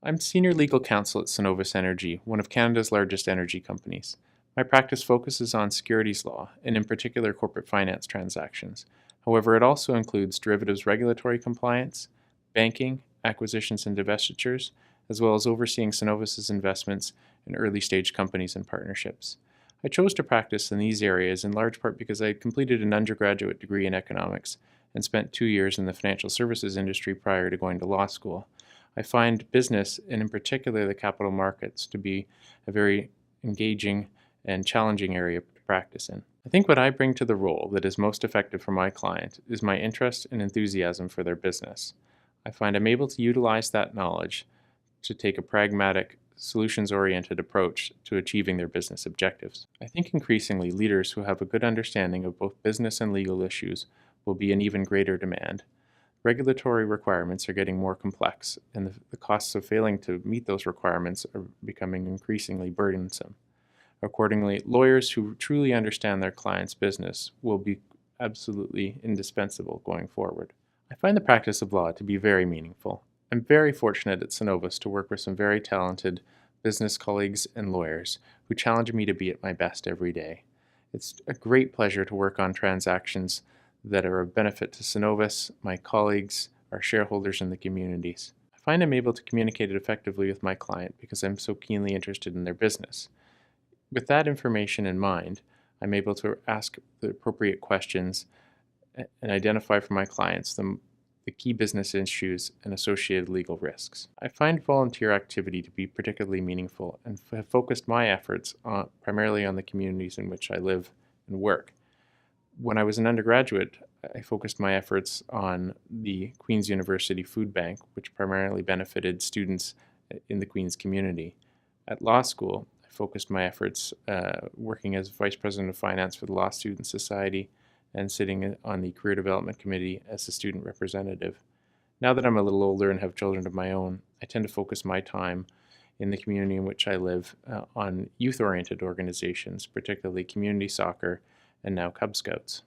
I'm Senior Legal Counsel at Cenovus Energy, one of Canada's largest energy companies. My practice focuses on securities law, and in particular corporate finance transactions. However, it also includes derivatives regulatory compliance, banking, acquisitions and divestitures, as well as overseeing Cenovus's investments in early stage companies and partnerships. I chose to practice in these areas in large part because I had completed an undergraduate degree in economics and spent 2 years in the financial services industry prior to going to law school. I find business, and in particular the capital markets, to be a very engaging and challenging area to practice in. I think what I bring to the role that is most effective for my client is my interest and enthusiasm for their business. I find I'm able to utilize that knowledge to take a pragmatic, solutions-oriented approach to achieving their business objectives. I think increasingly leaders who have a good understanding of both business and legal issues will be in even greater demand. Regulatory requirements are getting more complex, and the costs of failing to meet those requirements are becoming increasingly burdensome. Accordingly, lawyers who truly understand their client's business will be absolutely indispensable going forward. I find the practice of law to be very meaningful. I'm very fortunate at Cenovus to work with some very talented business colleagues and lawyers who challenge me to be at my best every day. It's a great pleasure to work on transactions that are of benefit to Cenovus, my colleagues, our shareholders, and the communities. I find I'm able to communicate it effectively with my client because I'm so keenly interested in their business. With that information in mind, I'm able to ask the appropriate questions and identify for my clients the key business issues and associated legal risks. I find volunteer activity to be particularly meaningful and have focused my efforts primarily on the communities in which I live and work. When I was an undergraduate, I focused my efforts on the Queen's University Food Bank, which primarily benefited students in the Queen's community. At law school, I focused my efforts working as Vice President of Finance for the Law Student Society and sitting on the Career Development Committee as a student representative. Now that I'm a little older and have children of my own, I tend to focus my time in the community in which I live on youth-oriented organizations, particularly community soccer and now Cub Scouts.